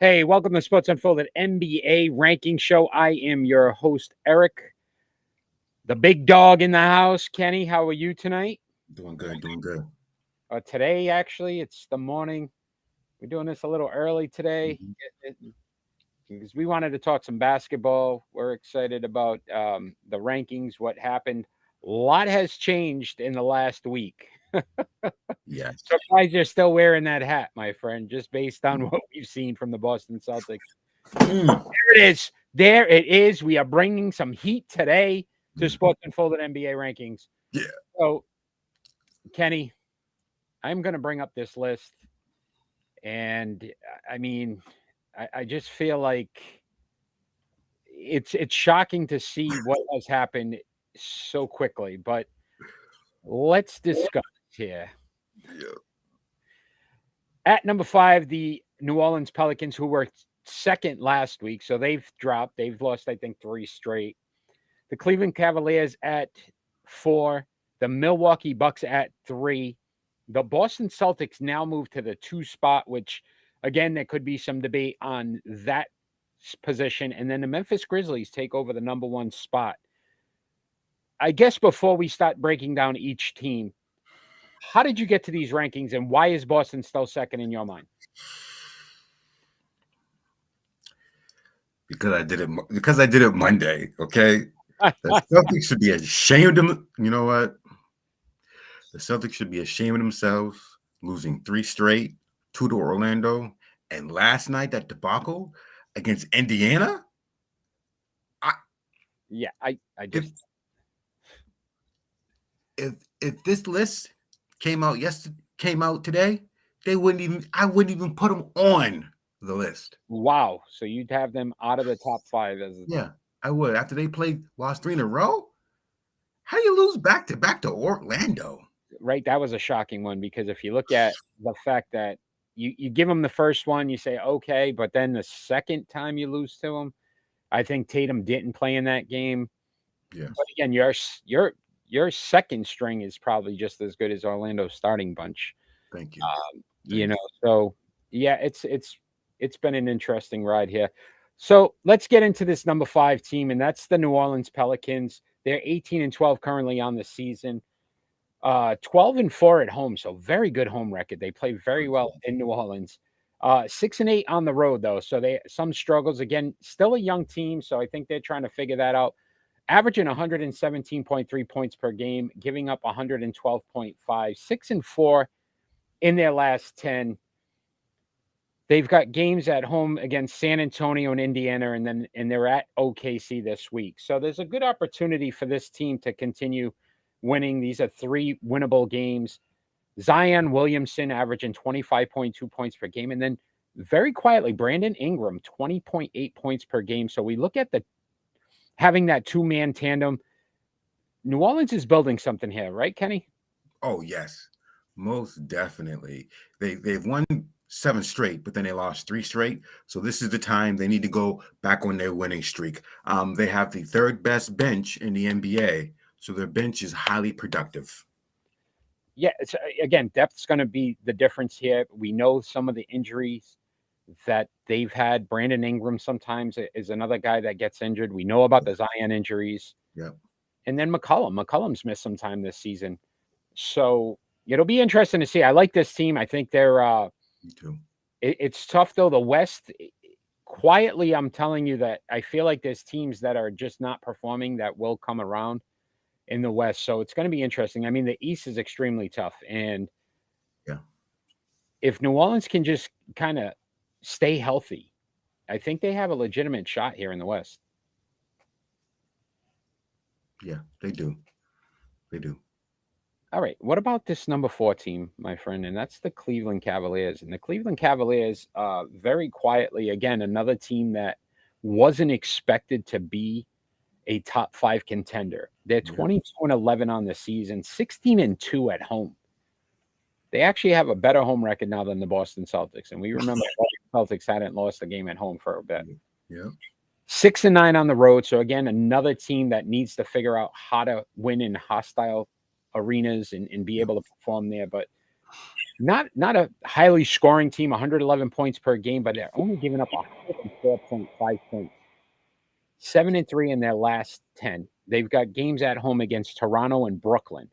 Hey, welcome to Sports Unfolded NBA Ranking Show. I am your host, Eric, the big dog in the house. Kenny, how are you tonight? Doing good, doing good. Today, actually, it's the morning. We're doing this a little early today Mhm. because we wanted to talk some basketball. We're excited about the rankings, what happened. A lot has changed in the last week. Yes. Surprised you're still wearing that hat, my friend, just based on what we've seen from the Boston Celtics. Mm. There it is. There it is. We are bringing some heat today to Mhm. Sports Unfolded NBA rankings. Yeah. So, Kenny, I'm going to bring up this list. And I mean, I just feel like it's shocking to see what has happened so quickly. But let's discuss here. Yeah. At number 5, the New Orleans Pelicans, who were second last week. So they've dropped. They've lost, I think, 3 straight. The Cleveland Cavaliers at 4, the Milwaukee Bucks at 3. The Boston Celtics now move to the 2 spot, which again, there could be some debate on that position. And then the Memphis Grizzlies take over the number 1 spot. I guess before we start breaking down each team, how did you get to these rankings and why is Boston still second in your mind? Because I did it Monday, okay? The Celtics should be ashamed of them. You know what? The Celtics should be ashamed of themselves, losing 3 straight, 2 to Orlando, and last night that debacle against Indiana. I Yeah, I if just if this list came out today, I wouldn't even put them on the list. wow. So you'd have them out of the top 5 as Yeah, I would. After they lost 3 in a row, how do you lose back to back to Orlando? right. That was a shocking one because if you look at the fact that you give them the first one, you say okay, but then the second time you lose to them, I think Tatum didn't play in that game. Yes, But again, your second string is probably just as good as Orlando's starting bunch. thank you, You thank know, you. so yeah, it's been an interesting ride here. So let's get into this number 5 team, and that's the New Orleans Pelicans. They're 18-12 currently on the season. 12-4 at home, so very good home record. They play very well in New Orleans. 6-8 on the road though, so they some struggles. Again, still a young team, so I think they're trying to figure that out. Averaging 117.3 points per game, giving up 112.5, 6-4 in their last 10. They've got games at home against San Antonio and Indiana, and they're at OKC this week. So there's a good opportunity for this team to continue winning. These are 3 winnable games. Zion Williamson averaging 25.2 points per game. And then very quietly, Brandon Ingram, 20.8 points per game. So we look at the having that 2-man tandem. New Orleans is building something here, right, Kenny? Oh yes, most definitely. They've won 7 straight, but then they lost 3 straight. So this is the time they need to go back on their winning streak. They have the 3rd best bench in the NBA, so their bench is highly productive. Yeah, it's again, depth's going to be the difference here. We know some of the injuries that they've had. Brandon Ingram sometimes is another guy that gets injured. We know about the Zion injuries. Yeah, And then McCollum. McCollum's missed some time this season. So it'll be interesting to see. I like this team. I think they're me too. it's tough though. The West quietly, I'm telling you that I feel like there's teams that are just not performing that will come around in the West. So it's going to be interesting. I mean, the East is extremely tough. And Yeah, if New Orleans can just kind of stay healthy, I think they have a legitimate shot here in the West. yeah, they do. They do. All right. What about this number 4 team, my friend? And that's the Cleveland Cavaliers. And the Cleveland Cavaliers, very quietly, again, another team that wasn't expected to be a top 5 contender. They're Yeah. 22-11 on the season, 16-2 at home. They actually have a better home record now than the Boston Celtics. And we remember the Celtics hadn't lost a game at home for a bit. Yeah. 6-9 on the road. So again, another team that needs to figure out how to win in hostile arenas and be able to perform there. But not a highly scoring team, 111 points per game, but they're only giving up 104.5 points. 7-3 in their last 10. They've got games at home against Toronto and Brooklyn.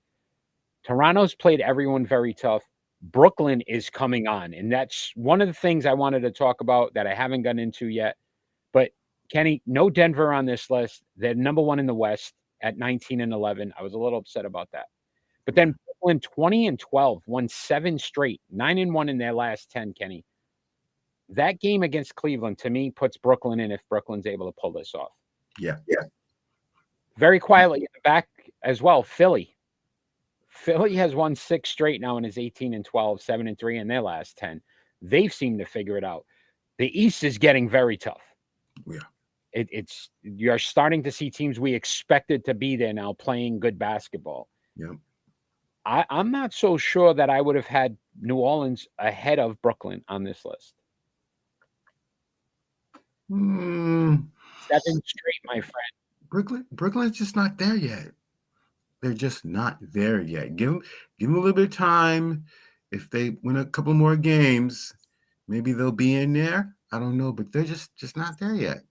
Toronto's played everyone very tough. Brooklyn is coming on, and that's one of the things I wanted to talk about that I haven't gotten into yet. But Kenny, no Denver on this list. They're number one in the West at 19-11. I was a little upset about that. But then Brooklyn 20-12, won 7 straight, 9-1 in their last 10, Kenny. That game against Cleveland, to me, puts Brooklyn in if Brooklyn's able to pull this off. Yeah. Very quietly in the back as well, Philly. Philly has won 6 straight now and is 18-12, 7-3 in their last 10. They've seemed to figure it out. The East is getting very tough. Yeah. It's you're starting to see teams we expected to be there now playing good basketball. Yeah. I'm not so sure that I would have had New Orleans ahead of Brooklyn on this list. 7 straight, my friend. Brooklyn's just not there yet. They're just not there yet. Give them a little bit of time. If they win a couple more games, maybe they'll be in there. I don't know, but they're just not there yet.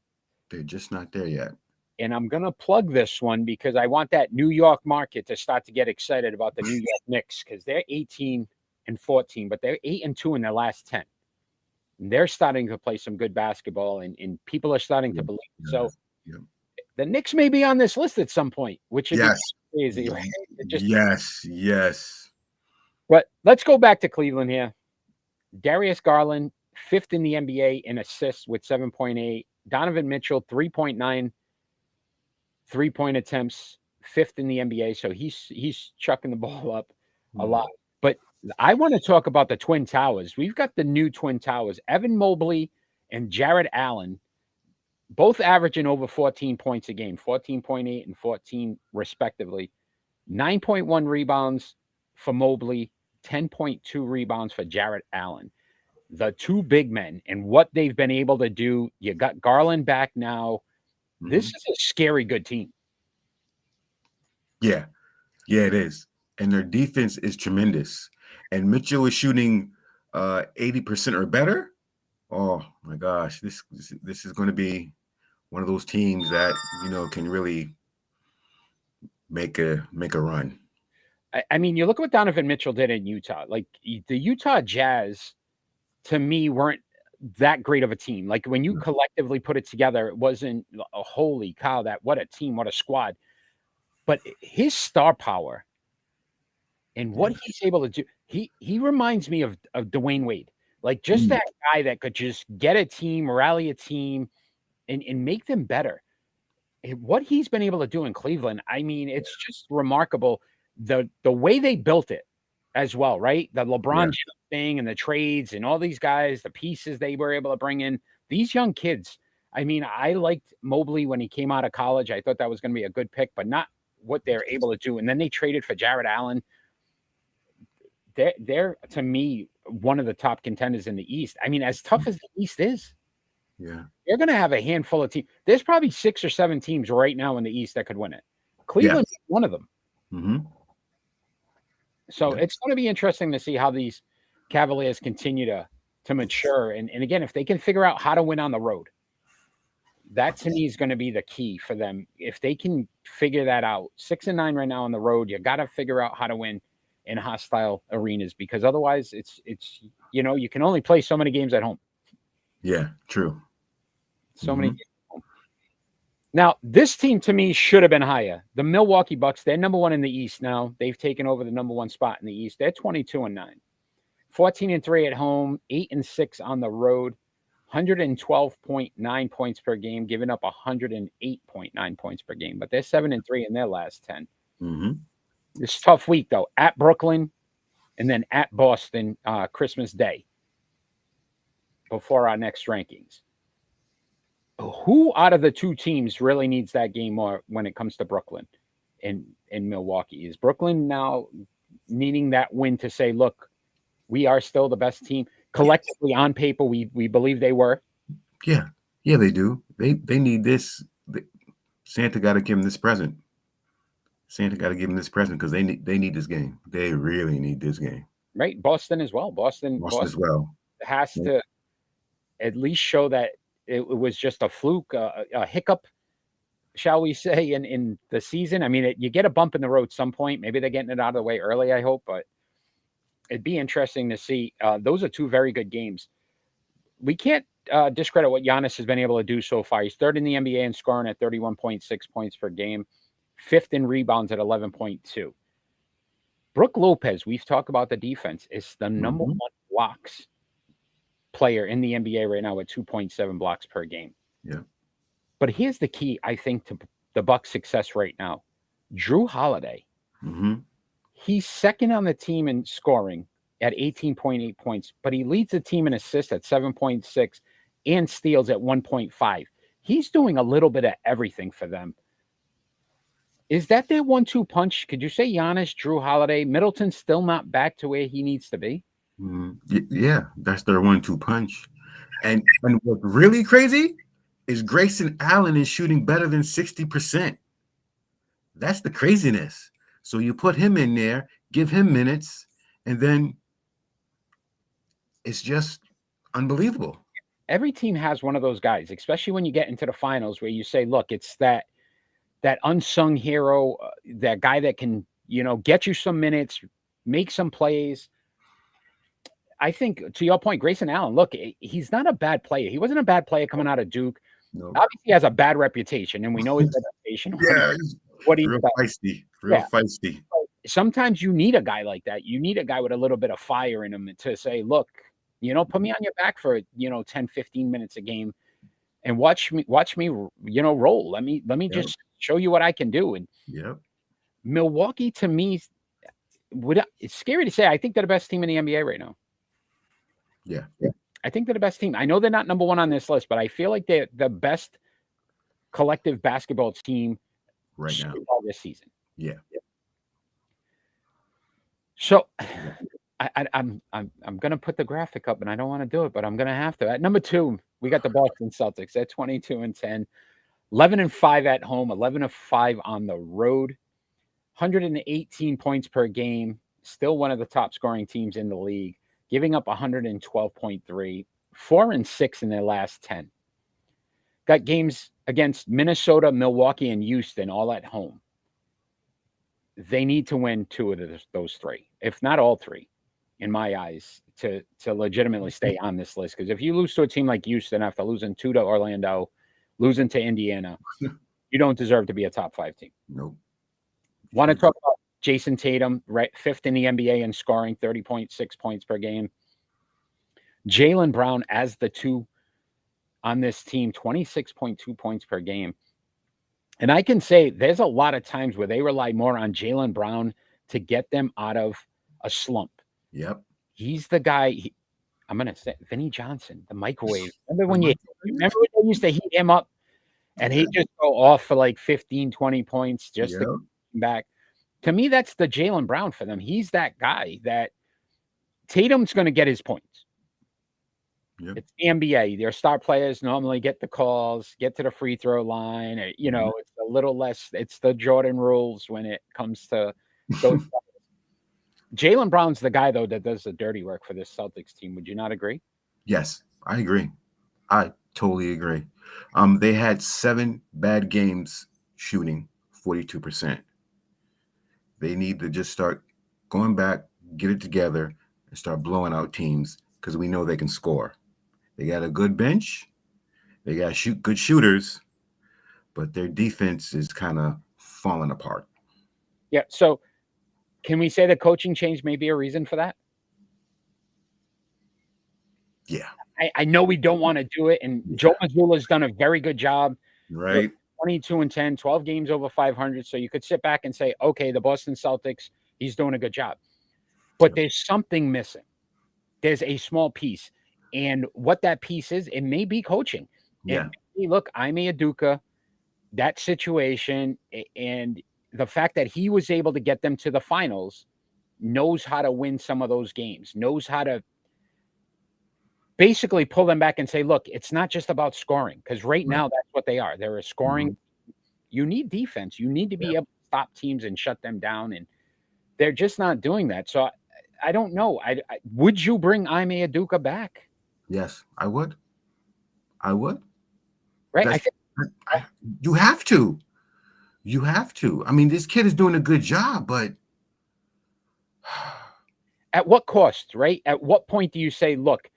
They're just not there yet. And I'm going to plug this one because I want that New York market to start to get excited about the New York Knicks because they're 18-14, but they're 8-2 in their last 10. And they're starting to play some good basketball, and people are starting to believe. So the Knicks may be on this list at some point, which is crazy. Right? Yes. But let's go back to Cleveland here. Darius Garland, 5th in the NBA in assists with 7.8. Donovan Mitchell, 3.9 3-point attempts, 5th in the NBA. So he's chucking the ball up a lot. But I want to talk about the Twin Towers. We've got the new Twin Towers, Evan Mobley and Jarrett Allen, both averaging over 14 points a game, 14.8 and 14 respectively. 9.1 rebounds for Mobley, 10.2 rebounds for Jarrett Allen. The two big men and what they've been able to do. You got Garland back now. This is a scary good team. Yeah, it is. And their defense is tremendous. And Mitchell is shooting 80% or better. Oh my gosh, this is going to be one of those teams that can really make a run. I mean, you look at what Donovan Mitchell did in Utah. Like the Utah Jazz, to me, weren't that great of a team. Like when you collectively put it together, it wasn't a holy cow, what a team, what a squad. But his star power and what he's able to do, he reminds me of Dwayne Wade. Like just that guy that could just get a team, rally a team, and make them better. And what he's been able to do in Cleveland, I mean, it's just remarkable. The way they built it as well, right? The LeBron thing and the trades and all these guys, the pieces they were able to bring in. These young kids, I mean, I liked Mobley when he came out of college. I thought that was going to be a good pick, but not what they're able to do. And then they traded for Jarrett Allen. They're to me, one of the top contenders in the East. I mean, as tough as the East is, they're going to have a handful of teams. There's probably 6 or 7 teams right now in the East that could win it. Cleveland's one of them. So it's going to be interesting to see how these Cavaliers continue to mature. And again, if they can figure out how to win on the road, that to me is going to be the key for them. If they can figure that out, 6-9 right now on the road, you got to figure out how to win in hostile arenas because otherwise it's you can only play so many games at home. Yeah, true. So many games at home. Now, this team to me should have been higher. The Milwaukee Bucks, they're number 1 in the East now. They've taken over the number 1 spot in the East. They're 22-9. 14-3 at home, 8-6 on the road, 112.9 points per game, giving up 108.9 points per game. But they're 7-3 in their last 10. It's a tough week, though. At Brooklyn and then at Boston Christmas Day before our next rankings. Who out of the two teams really needs that game more when it comes to Brooklyn and Milwaukee? Is Brooklyn now needing that win to say, look, we are still the best team? Collectively on paper, we believe they were. Yeah, they do. They need this. Santa got to give them this present. Santa got to give them this present because they need this game. They really need this game. right? Boston as well. Boston as Boston well. has Yep. to at least show that it was just a fluke, a hiccup, shall we say, in the season. I mean, you get a bump in the road at some point. Maybe they're getting it out of the way early, I hope, but it'd be interesting to see. Those are two very good games. We can't discredit what Giannis has been able to do so far. He's third in the NBA in scoring at 31.6 points per game, fifth in rebounds at 11.2. Brook Lopez, we've talked about the defense, is the number Mhm. one blocks player in the NBA right now at 2.7 blocks per game. Yeah. But here's the key, I think, to the Bucks' success right now. Jrue Holiday, Hmm. he's second on the team in scoring at 18.8 points, but he leads the team in assists at 7.6 and steals at 1.5. He's doing a little bit of everything for them. Is that their 1-2 punch? Could you say Giannis, Jrue Holiday, Middleton still not back to where he needs to be? Yeah, that's their 1-2 punch. And what's really crazy is Grayson Allen is shooting better than 60%. That's the craziness. So you put him in there, give him minutes, and then it's just unbelievable. Every team has one of those guys, especially when you get into the finals where you say, look, it's that unsung hero, that guy that can, get you some minutes, make some plays. I think to your point, Grayson Allen, look, he's not a bad player. He wasn't a bad player coming out of Duke. No. Obviously, he has a bad reputation, and we know his reputation. Yeah, what he's real about. feisty, Yeah. feisty. Sometimes you need a guy like that. You need a guy with a little bit of fire in him to say, look, put me on your back for 10, 15 minutes a game and watch me, roll. Let me just show you what I can do. And Yep. Milwaukee, to me, it's scary to say, I think they're the best team in the NBA right now. Yeah. I think they're the best team. I know they're not number one on this list, but I feel like they're the best collective basketball team right now this season. Yeah. So I'm gonna put the graphic up, and I don't want to do it, but I'm gonna have to. At number 2, we got the Boston Celtics at 22-10, 11-5 at home, 11-5 on the road, 118 points per game. Still one of the top scoring teams in the league, giving up 112.3, 4-6 in their last 10. Got games against Minnesota, Milwaukee, and Houston, all at home. They need to win 2 of those 3, if not all 3, in my eyes, to legitimately stay on this list. Because if you lose to a team like Houston after losing 2 to Orlando, losing to Indiana, you don't deserve to be a top 5 team. Nope. Want to talk about Jason Tatum, right? 5th in the NBA in scoring, 30.6 points per game. Jaylen Brown as the 2 on this team, 26.2 points per game. And I can say there's a lot of times where they rely more on Jaylen Brown to get them out of a slump. Yep. He's the guy. I'm going to say Vinnie Johnson, the microwave. Remember when they used to heat him up and he'd just go off for like 15, 20 points just to come back? To me, that's the Jaylen Brown for them. He's that guy that Tatum's going to get his points. Yep. It's the NBA. Their star players normally get the calls, get to the free throw line. Or, it's a little less. It's the Jordan rules when it comes to those. Jaylen Brown's the guy, though, that does the dirty work for this Celtics team. Would you not agree? Yes, I agree. I totally agree. They had 7 bad games shooting 42%. They need to just start going back, get it together, and start blowing out teams because we know they can score. They got a good bench. They got good shooters, but their defense is kind of falling apart. Yeah. So can we say the coaching change may be a reason for that? Yeah. I know we don't want to do it, and Joe Mazzulla's done a very good job. Right. 22-10, 12 games over 500. So you could sit back and say, okay, the Boston Celtics, he's doing a good job. But there's something missing. There's a small piece. And what that piece is, it may be coaching. Yeah. Look, Ime Udoka, that situation, and the fact that he was able to get them to the finals, knows how to win some of those games, knows how to basically pull them back and say, look, it's not just about scoring, because right now that's what they are. They're a scoring. You need defense. You need to be able to stop teams and shut them down, and they're just not doing that. So I don't know. Would you bring Ime Aduka back? Yes, I would. I would. Right? I That's think you have to. You have to. I mean, this kid is doing a good job, but at what cost, right? At what point do you say, look,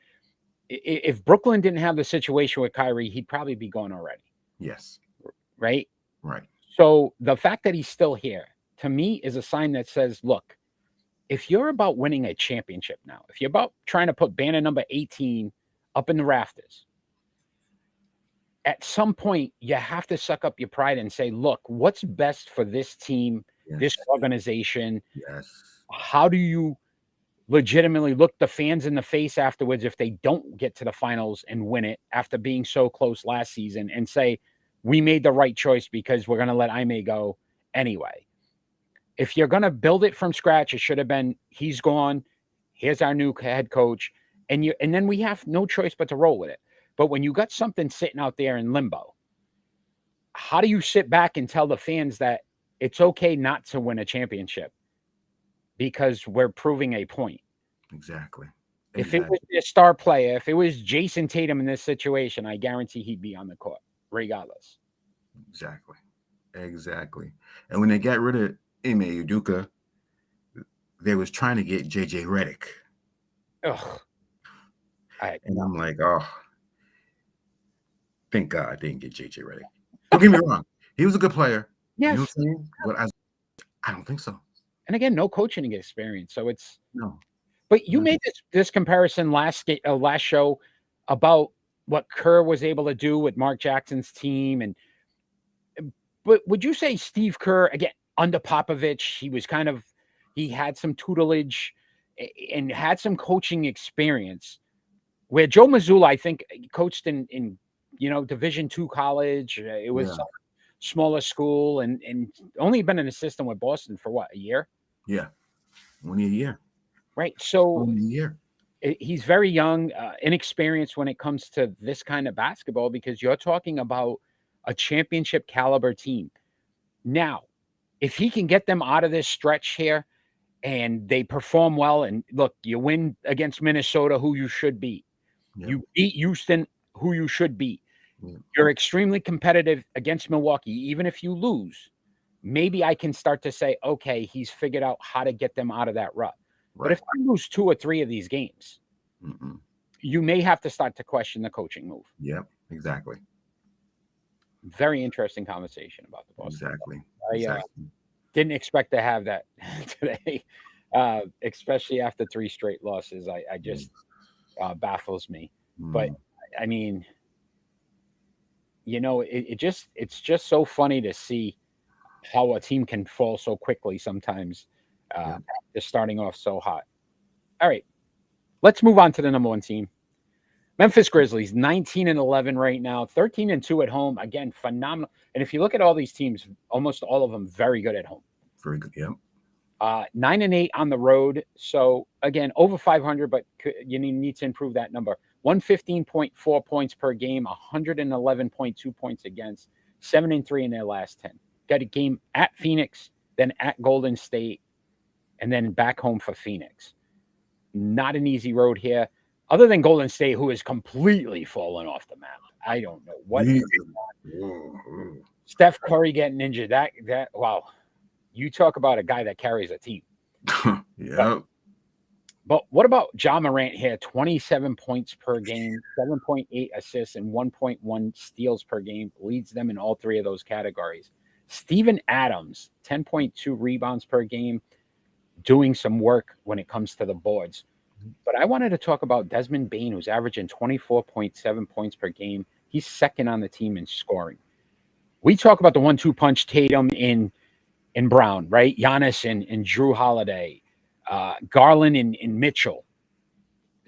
if Brooklyn didn't have the situation with Kyrie, he'd probably be gone already, yes, right? right. So the fact that he's still here to me is a sign that says, look, if you're about winning a championship now, if you're about trying to put banner number 18 up in the rafters, at some point you have to suck up your pride and say, look, what's best for this team, this Yes, organization? yes, How do you legitimately look the fans in the face afterwards if they don't get to the finals and win it after being so close last season and say, we made the right choice because we're going to let Ime go anyway? If you're going to build it from scratch, it should have been, he's gone. Here's our new head coach. And then we have no choice but to roll with it. But when you got something sitting out there in limbo, how do you sit back and tell the fans that it's okay not to win a championship because we're proving a point? exactly. If it Exactly. was a star player, if it was Jason Tatum in this situation, I guarantee he'd be on the court regardless. Exactly. Exactly. And when they got rid of Ime Udoka, they was trying to get JJ Redick. Ugh. And I'm like, oh, thank God they didn't get JJ Redick. Don't get me wrong. He was a good player. Yes. You know what I'm saying? But I don't think so. And again, no coaching experience. So it's No. but you No. made this comparison last show about what Kerr was able to do with Mark Jackson's team. But would you say Steve Kerr, again, under Popovich, he had some tutelage and had some coaching experience, where Joe Mazzulla, I think, coached in Division II college. It was Yeah. some smaller school and only been an assistant with Boston for what, a year? Yeah. Only a year. Right. So Only a year. he's very young, inexperienced when it comes to this kind of basketball, because you're talking about a championship caliber team. Now, if he can get them out of this stretch here and they perform well, and look, you win against Minnesota, who you should beat. Yep. You beat Houston, who you should beat. Yep. You're extremely competitive against Milwaukee. Even if you lose, maybe I can start to say, okay, he's figured out how to get them out of that rut. But if I lose 2 or 3 of these games, you may have to start to question the coaching move. Yep, exactly. Very interesting conversation about the Boston. Exactly. I didn't expect to have that today, especially after 3 straight losses. I just baffles me. But I mean, it's just so funny to see how a team can fall so quickly sometimes, just starting off so hot. All right, let's move on to the number 1 team. Memphis Grizzlies, 19-11 right now, 13-2 at home. Again, phenomenal. And if you look at all these teams, almost all of them very good at home. Very good. Yep. 9-8 on the road. So again, over 500, but you need to improve that number. 115.4 points per game, 111.2 points against, 7-3 in their last 10. Got a game at Phoenix, then at Golden State, and then back home for Phoenix. Not an easy road here, other than Golden State, who has completely fallen off the map. I don't know what. Steph Curry getting injured. That wow. You talk about a guy that carries a team. Yeah. But what about Ja Morant here? 27 points per game, 7.8 assists, and 1.1 steals per game. Leads them in all 3 of those categories. Steven Adams, 10.2 rebounds per game, doing some work when it comes to the boards. But I wanted to talk about Desmond Bane, who's averaging 24.7 points per game. He's second on the team in scoring. We talk about the 1-2 punch, Tatum in Brown, right? Giannis and Drew Holiday, Garland and Mitchell,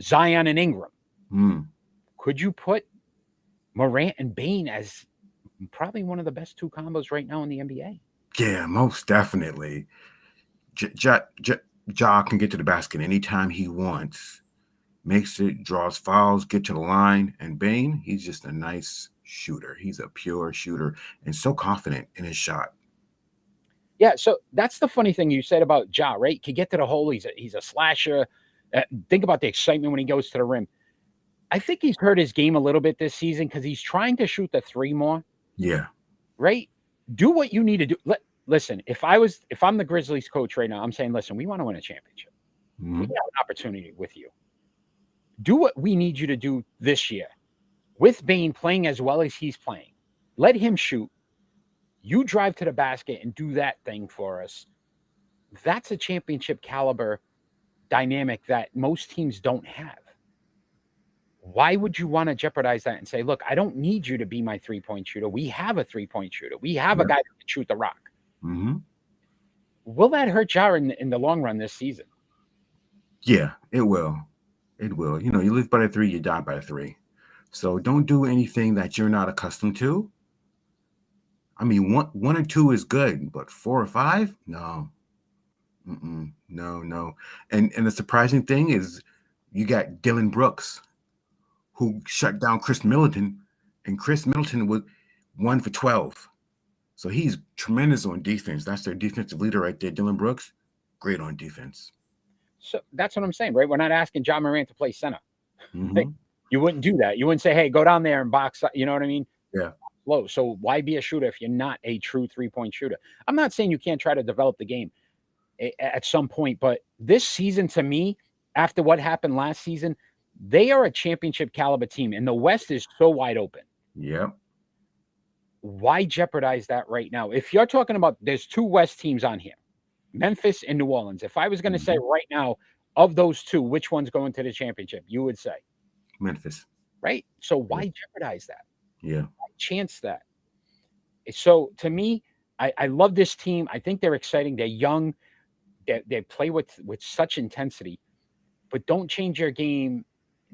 Zion and Ingram. Could you put Morant and Bane as probably one of the best 2 combos right now in the NBA? Yeah, most definitely. Ja can get to the basket anytime he wants, makes it, draws fouls, get to the line. And Bane, he's just a nice shooter. He's a pure shooter and so confident in his shot. Yeah, so that's the funny thing you said about Ja, right? Can get to the hole. He's a slasher. Think about the excitement when he goes to the rim. I think he's hurt his game a little bit this season because he's trying to shoot the three more, Yeah. right? Do what you need to do. Listen, if I'm the Grizzlies coach right now, I'm saying, listen, we want to win a championship. We Mhm. have an opportunity with you. Do what we need you to do this year. With Bane playing as well as he's playing, let him shoot. You drive to the basket and do that thing for us. That's a championship caliber dynamic that most teams don't have. Why would you want to jeopardize that and say, look, I don't need you to be my 3-point shooter. We have a 3-point shooter. We have a Yeah. guy that can shoot the rock. Mhm. Will that hurt Ja in the long run this season? Yeah, it will. It will. You know, you live by the three, you die by the three. So don't do anything that you're not accustomed to. I mean, one and two is good, but 4 or 5, no. No, no. And the surprising thing is you got Dylan Brooks, who shut down Chris Middleton, and Chris Middleton was 1 for 12. So he's tremendous on defense. That's their defensive leader right there, Dylan Brooks. Great on defense. So that's what I'm saying, right? We're not asking Ja Morant to play center. Mhm. You wouldn't do that. You wouldn't say, hey, go down there and box. You know what I mean? Yeah. Low. So why be a shooter if you're not a true 3-point shooter? I'm not saying you can't try to develop the game at some point, but this season to me, after what happened last season, they are a championship caliber team, and the West is so wide open. Yep. Why jeopardize that right now? If you're talking about, there's 2 West teams on here, Memphis and New Orleans. If I was going to say right now, of those 2, which one's going to the championship? You would say Memphis. right. So why jeopardize that? Yeah. Why chance that? So to me, I love this team. I think they're exciting. They're young. They play with such intensity, but don't change your game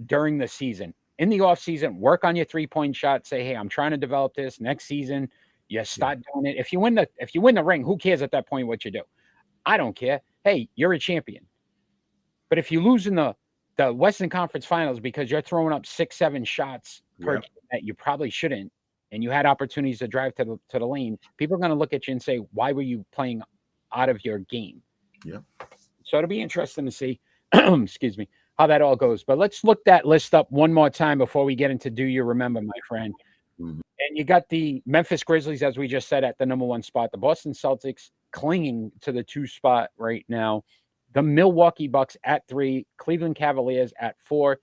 during the season. In the off season, work on your 3-point shot. Say, hey, I'm trying to develop this. Next season, you start doing it. If you win the ring, who cares at that point what you do? I don't care. Hey, you're a champion. But if you lose in the Western Conference Finals because you're throwing up 6-7 shots per game that you probably shouldn't, and you had opportunities to drive to the lane, people are going to look at you and say, why were you playing out of your game? Yeah. So it'll be interesting to see, excuse me, how that all goes. But let's look that list up one more time before we get into Do You Remember, my friend. Mhm. And you got the Memphis Grizzlies, as we just said, at the number 1 spot. The Boston Celtics clinging to the 2 spot right now. The Milwaukee Bucks at 3, Cleveland Cavaliers at 4,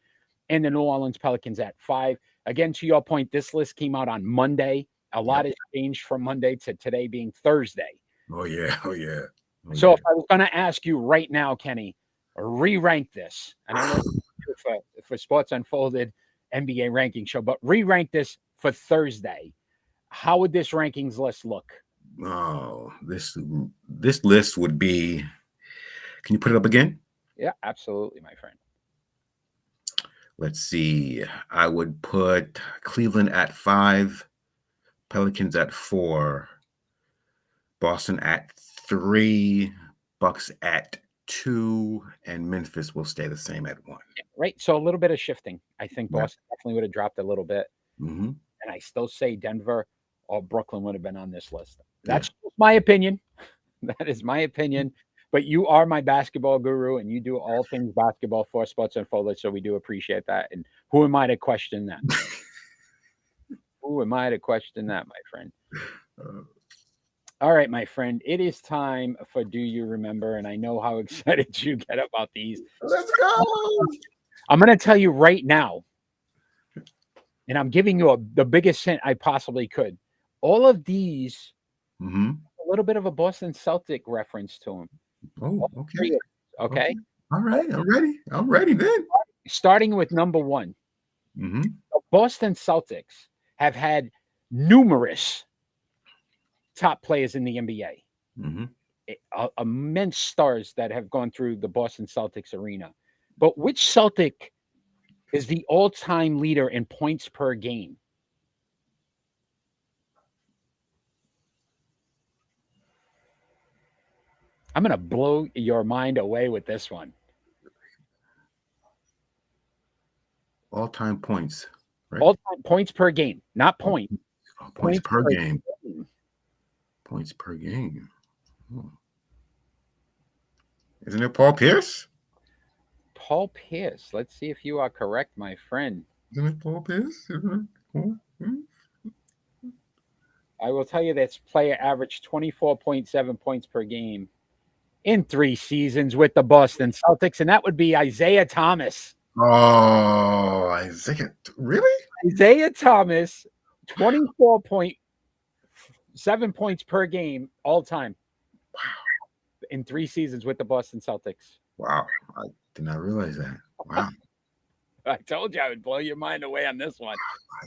and the New Orleans Pelicans at 5. Again, to your point, this list came out on Monday. A lot has changed from Monday to today being Thursday. Oh yeah. Oh yeah. So if I was going to ask you right now, Kenny, re-rank this, and I know for Sports Unfolded NBA ranking show, but re-rank this for Thursday, how would this rankings list look? Oh, this list would be. Can you put it up again? Yeah, absolutely, my friend. Let's see. I would put Cleveland at 5, Pelicans at 4, Boston at 3, Bucks at 2, and Memphis will stay the same at 1. Right. So a little bit of shifting. I think Yeah. Boston definitely would have dropped a little bit. Mm-hmm. And I still say Denver or Brooklyn would have been on this list. That's my opinion. That is my opinion. But you are my basketball guru, and you do all things basketball for Sports Unfolded, so we do appreciate that. And who am I to question that? Who am I to question that, my friend? All right, my friend. It is time for Do You Remember? And I know how excited you get about these. Let's go. I'm going to tell you right now, and I'm giving you the biggest hint I possibly could. All of these, Mm-hmm. a little bit of a Boston Celtic reference to them. Oh, okay. Okay. All right. I'm ready then. Starting with number 1. Mm-hmm. The Boston Celtics have had numerous top players in the NBA. Mm-hmm. Immense stars that have gone through the Boston Celtics arena. But which Celtic is the all-time leader in points per game? I'm going to blow your mind away with this one. All-time points. Right? All-time points per game, not point. Points per game. Points per game. Hmm. Isn't it Paul Pierce? Paul Pierce. Let's see if you are correct, my friend. Isn't it Paul Pierce? Isn't it? Hmm. I will tell you this player averaged 24.7 points per game in 3 seasons with the Boston Celtics, and that would be Isaiah Thomas. Oh, Isaiah. Really? Isaiah Thomas, 24.7 points per game all time in 3 seasons with the Boston Celtics. Wow. I did not realize that. Wow. I told you I would blow your mind away on this one.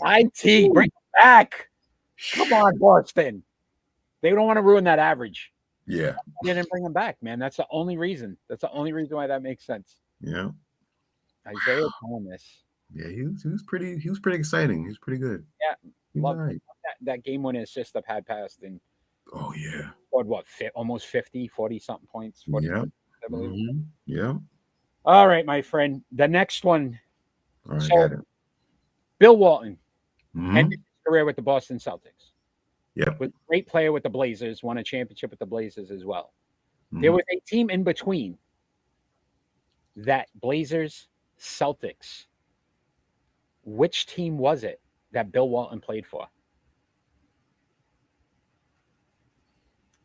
IT, bring it back. Come on, Boston. They don't want to ruin that average. Yeah. They didn't bring him back, man. That's the only reason. That's the only reason why that makes sense. Yeah. Isaiah Thomas. Yeah, he was pretty exciting. He was pretty good. Yeah. He was Love all right. that game winning assist up had passed and Oh yeah. scored what, almost 50, 40 something points. 40, Yeah. I believe. Mhm. Yeah. All right, my friend. The next one, All right, So- got it. Bill Walton, Mhm. ended his career with the Boston Celtics. Yep. Was a great player with the Blazers, won a championship with the Blazers as well. Mhm. There was a team in between that Blazers Celtics. Which team was it that Bill Walton played for?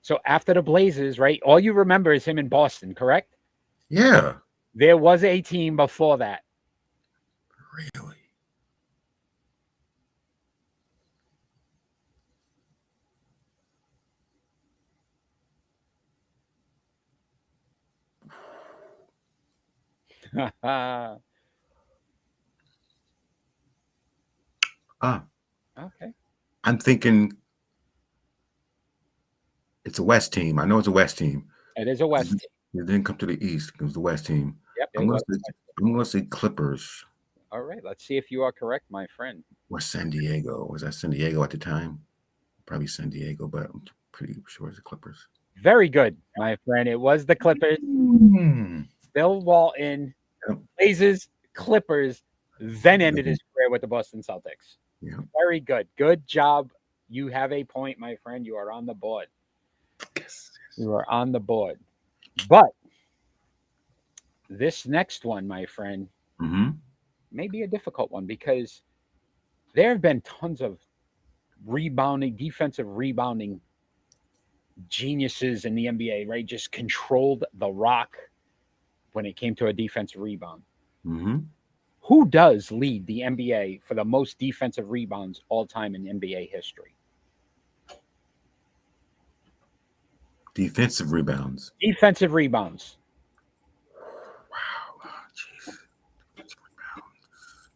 So after the Blazers, right? All you remember is him in Boston, correct? Yeah. There was a team before that. Really? Ah, Okay. I'm thinking it's a West team. I know it's a West team. It is a West team. It didn't come to the East. It was the West team. Yep. It I'm was. gonna say Clippers All right. Let's see if you are correct, my friend. or San Diego. Was that San Diego at the time? Probably San Diego, but I'm pretty sure it's the Clippers. Very good, my friend. It was the Clippers. Bill Walton, Yep. Blazers, Clippers, then ended his career with the Boston Celtics. Yeah. Very good. Good job. You have a point, my friend. You are on the board. Yes. You are on the board. But this next one, my friend, Mm-hmm. may be a difficult one because there have been tons of defensive rebounding geniuses in the NBA, right? Just controlled the rock when it came to a defensive rebound. Mm-hmm. Who does lead the NBA for the most defensive rebounds all time in NBA history? Defensive rebounds. Defensive rebounds. Wow. Oh, jeez. Defensive rebounds.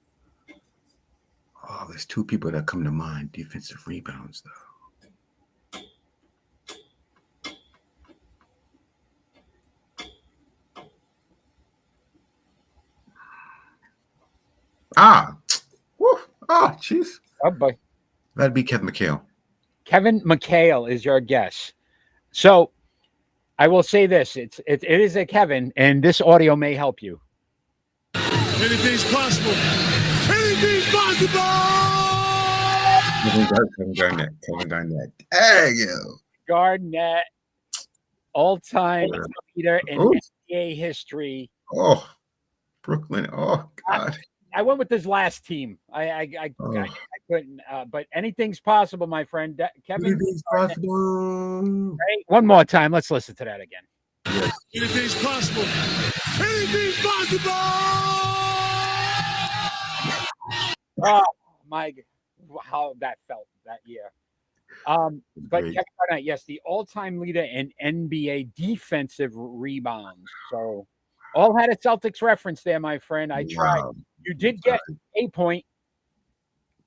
Oh, there's two people that come to mind. Defensive rebounds, though. Ah. Woo. Oh, jeez. Oh boy. That'd be Kevin McHale. Kevin McHale is your guess. So I will say this: it is a Kevin, and this audio may help you. Anything's possible. Anything's possible. Kevin Garnett. Kevin Garnett. There you go. Garnett, all-time Yeah. leader in Oh. NBA history. Oh, Brooklyn. Oh, God. I went with this last team. I Oh. couldn't, but anything's possible, my friend. Kevin, Anything's possible. right? One more time. Let's listen to that again. Yes. Anything's possible. Anything's possible. Oh my, how that felt that year. But Great. Kevin Garnett, yes, the all-time leader in NBA defensive rebounds. So all had a Celtics reference there, my friend. I tried. Wow. You did get a point.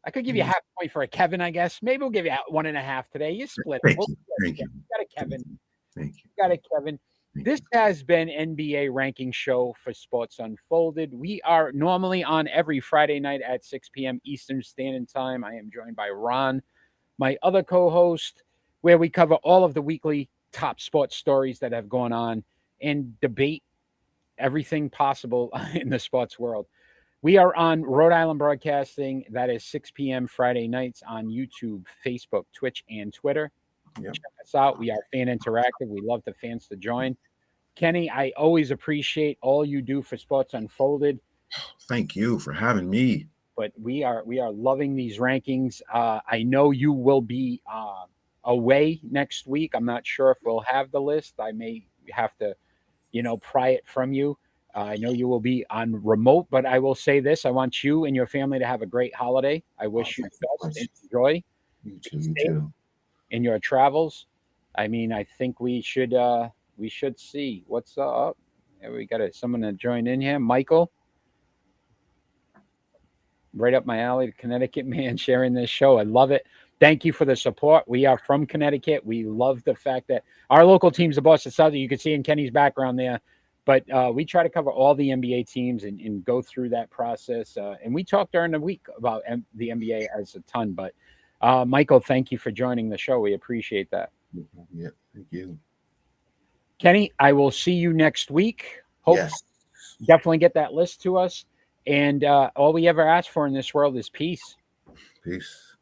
I could give you a half point for a Kevin, I guess. Maybe we'll give you 1.5 today. You split it. Thank We'll you. split it. Thank you. You got a Kevin. Thank you. You got a Kevin. Thank This has been NBA ranking show for Sports Unfolded. We are normally on every Friday night at 6 p.m. Eastern Standard Time. I am joined by Ron, my other co-host, where we cover all of the weekly top sports stories that have gone on and debate everything possible in the sports world. We are on Rhode Island Broadcasting. That is 6 p.m. Friday nights on YouTube, Facebook, Twitch, and Twitter. Yep. Check us out. We are Fan Interactive. We love the fans to join. Kenny, I always appreciate all you do for Sports Unfolded. Thank you for having me. But we are loving these rankings. I know you will be away next week. I'm not sure if we'll have the list. I may have to, pry it from you. I know you will be on remote, but I will say this: I want you and your family to have a great holiday. I wish you the best and enjoy. You too. You too. In your travels. I mean, I think we should see what's up. We got someone to join in here, Michael. Right up my alley, the Connecticut man sharing this show. I love it. Thank you for the support. We are from Connecticut. We love the fact that our local teams, the Boston Celtics, you can see in Kenny's background there. But we try to cover all the NBA teams and go through that process. And we talk during the week about the NBA as a ton. But Michael, thank you for joining the show. We appreciate that. Yeah, thank you. Kenny, I will see you next week. Hope Yes. Definitely get that list to us. And all we ever ask for in this world is peace. Peace.